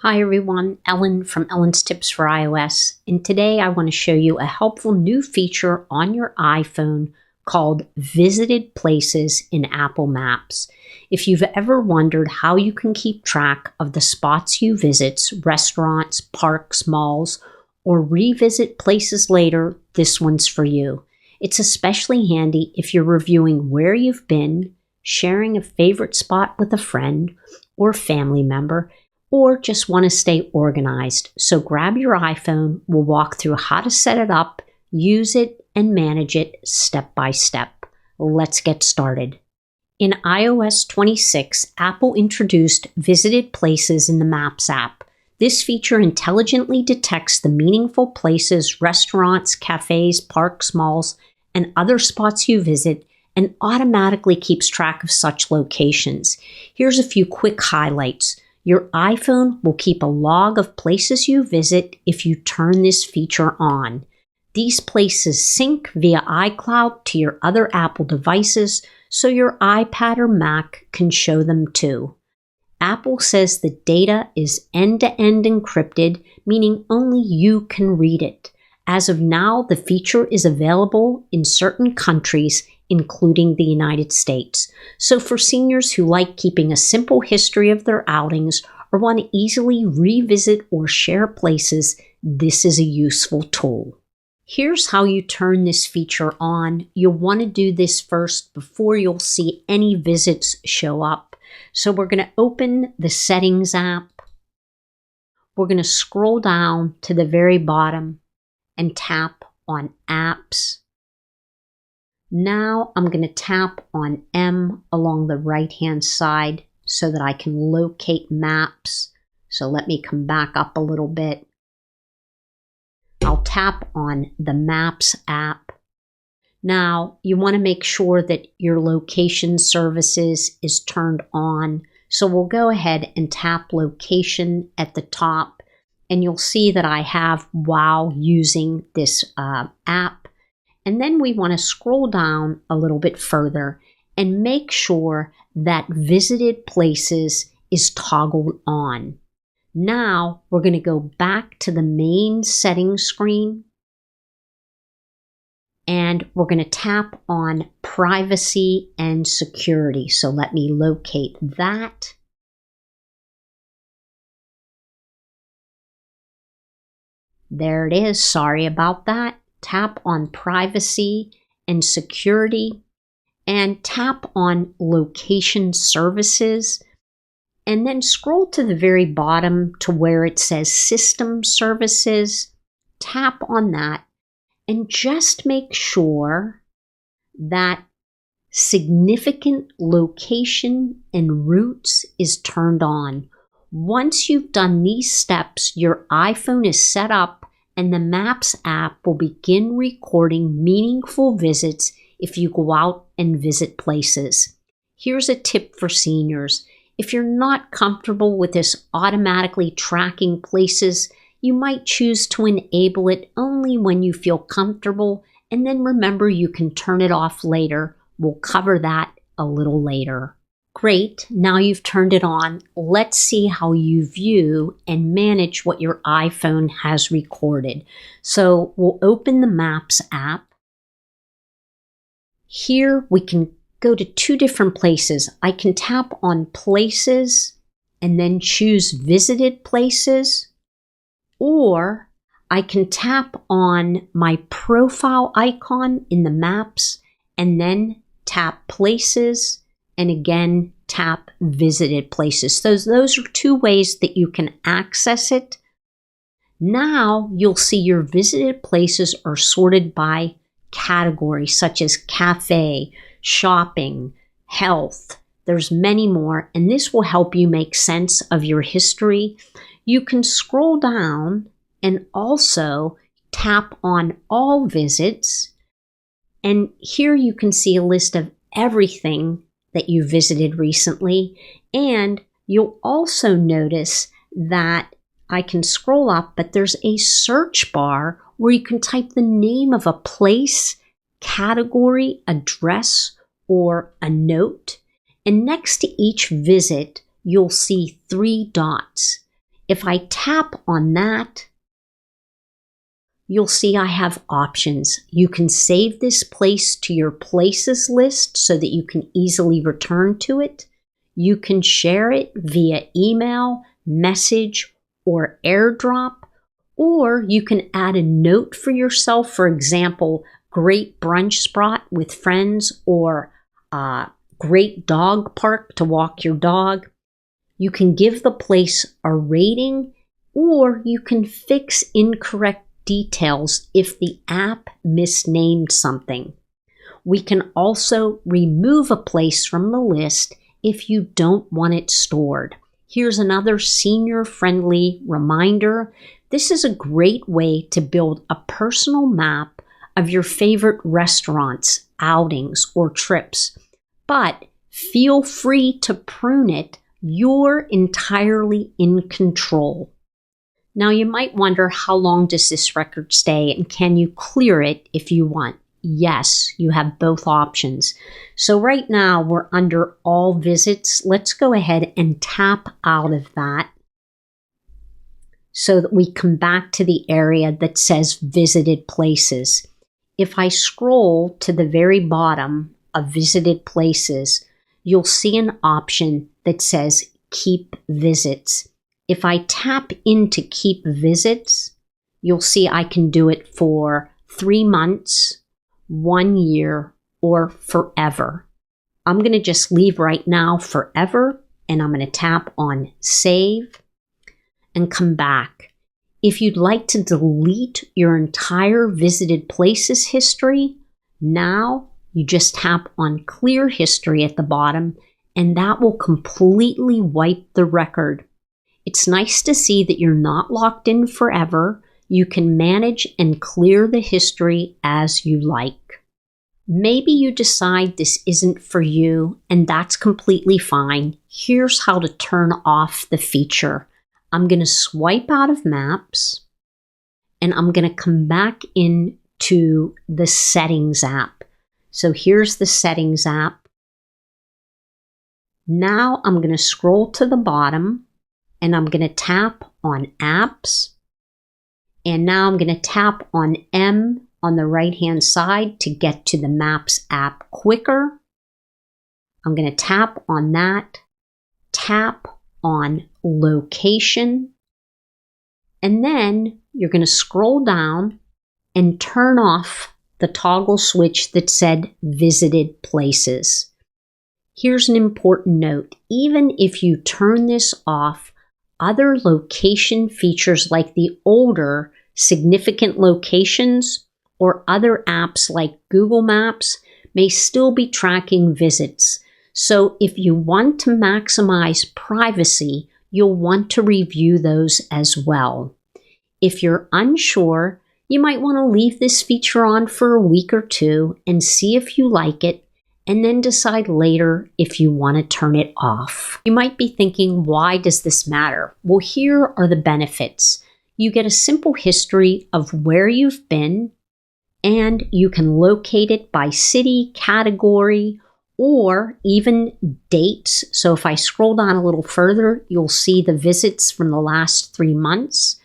Hi everyone, Ellen from Ellen's Tips for iOS, and today I want to show you a helpful new feature on your iPhone called Visited Places in Apple Maps. If you've ever wondered how you can keep track of the spots you visit, restaurants, parks, malls, or revisit places later, this one's for you. It's especially handy if you're reviewing where you've been, sharing a favorite spot with a friend or family member, or just want to stay organized. So grab your iPhone, we'll walk through how to set it up, use it, and manage it step by step. Let's get started. In iOS 26, Apple introduced Visited Places in the Maps app. This feature intelligently detects the meaningful places, restaurants, cafes, parks, malls, and other spots you visit and automatically keeps track of such locations. Here's a few quick highlights. Your iPhone will keep a log of places you visit if you turn this feature on. These places sync via iCloud to your other Apple devices, so your iPad or Mac can show them too. Apple says the data is end-to-end encrypted, meaning only you can read it. As of now, the feature is available in certain countries, including the United States. So for seniors who like keeping a simple history of their outings or want to easily revisit or share places, this is a useful tool. Here's how you turn this feature on. You'll want to do this first before you'll see any visits show up. So we're going to open the Settings app. We're going to scroll down to the very bottom and tap on Apps. Now I'm going to tap on M along the right-hand side so that I can locate Maps. So let me come back up a little bit. I'll tap on the Maps app. Now you want to make sure that your location services is turned on. So we'll go ahead and tap Location at the top, and you'll see that I have while using this app. And then we want to scroll down a little bit further and make sure that Visited Places is toggled on. Now we're going to go back to the main settings screen and we're going to tap on Privacy and Security. So let me locate that. There it is. Sorry about that. Tap on Privacy and Security and tap on Location Services, and then scroll to the very bottom to where it says System Services. Tap on that and just make sure that Significant Location and Routes is turned on. Once you've done these steps, your iPhone is set up and the Maps app will begin recording meaningful visits if you go out and visit places. Here's a tip for seniors. If you're not comfortable with this automatically tracking places, you might choose to enable it only when you feel comfortable, and then remember you can turn it off later. We'll cover that a little later. Great, now you've turned it on. Let's see how you view and manage what your iPhone has recorded. So we'll open the Maps app. Here we can go to two different places. I can tap on Places and then choose Visited Places, or I can tap on my profile icon in the Maps and then tap Places and again tap Visited Places. Those are two ways that you can access it. Now you'll see your visited places are sorted by category, such as cafe, shopping, health. There's many more, and this will help you make sense of your history. You can scroll down and also tap on All Visits, and here you can see a list of everything that you visited recently, and you'll also notice that I can scroll up, but there's a search bar where you can type the name of a place, category, address, or a note, and next to each visit, you'll see 3 dots. If I tap on that, you'll see I have options. You can save this place to your places list so that you can easily return to it. You can share it via email, message, or AirDrop, or you can add a note for yourself. For example, great brunch spot with friends, or great dog park to walk your dog. You can give the place a rating, or you can fix incorrect details if the app misnamed something. We can also remove a place from the list if you don't want it stored. Here's another senior-friendly reminder. This is a great way to build a personal map of your favorite restaurants, outings, or trips. But feel free to prune it. You're entirely in control. Now you might wonder, how long does this record stay and can you clear it if you want? Yes, you have both options. So right now we're under all visits. Let's go ahead and tap out of that so that we come back to the area that says visited places. If I scroll to the very bottom of visited places, you'll see an option that says keep visits. If I tap into keep visits, you'll see I can do it for 3 months, 1 year, or forever. I'm going to just leave right now forever, and I'm going to tap on save and come back. If you'd like to delete your entire visited places history, now you just tap on clear history at the bottom, and that will completely wipe the record. It's nice to see that you're not locked in forever. You can manage and clear the history as you like. Maybe you decide this isn't for you, and that's completely fine. Here's how to turn off the feature. I'm going to swipe out of Maps, and I'm going to come back into the Settings app. So here's the Settings app. Now I'm going to scroll to the bottom, and I'm going to tap on Apps. And now I'm going to tap on M on the right-hand side to get to the Maps app quicker. I'm going to tap on that, tap on Location, and then you're going to scroll down and turn off the toggle switch that said Visited Places. Here's an important note. Even if you turn this off, other location features like the older significant locations or other apps like Google Maps may still be tracking visits. So if you want to maximize privacy, you'll want to review those as well. If you're unsure, you might want to leave this feature on for a week or two and see if you like it, and then decide later if you want to turn it off. You might be thinking, why does this matter? Well, here are the benefits. You get a simple history of where you've been, and you can locate it by city, category, or even dates. So if I scroll down a little further, you'll see the visits from the last 3 months.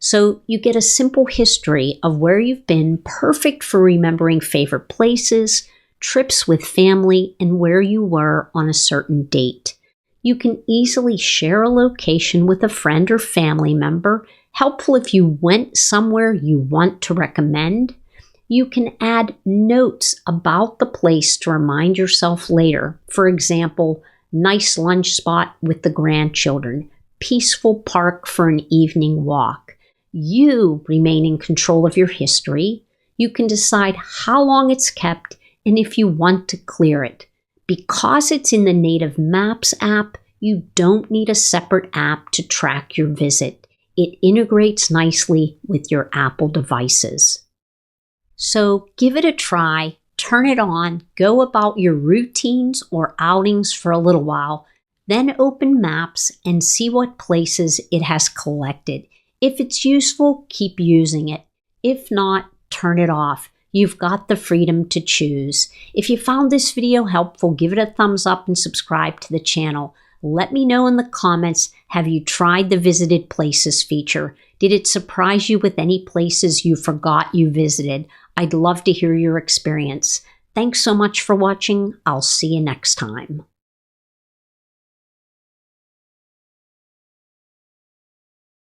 So you get a simple history of where you've been, perfect for remembering favorite places, trips with family, and where you were on a certain date. You can easily share a location with a friend or family member, helpful if you went somewhere you want to recommend. You can add notes about the place to remind yourself later. For example, nice lunch spot with the grandchildren, peaceful park for an evening walk. You remain in control of your history. You can decide how long it's kept and if you want to clear it. Because it's in the native Maps app, you don't need a separate app to track your visit. It integrates nicely with your Apple devices. So give it a try, turn it on, go about your routines or outings for a little while, then open Maps and see what places it has collected. If it's useful, keep using it. If not, turn it off. You've got the freedom to choose. If you found this video helpful, give it a thumbs up and subscribe to the channel. Let me know in the comments Have you tried the Visited Places feature? Did it surprise you with any places you forgot you visited? I'd love to hear your experience. Thanks so much for watching. I'll see you next time.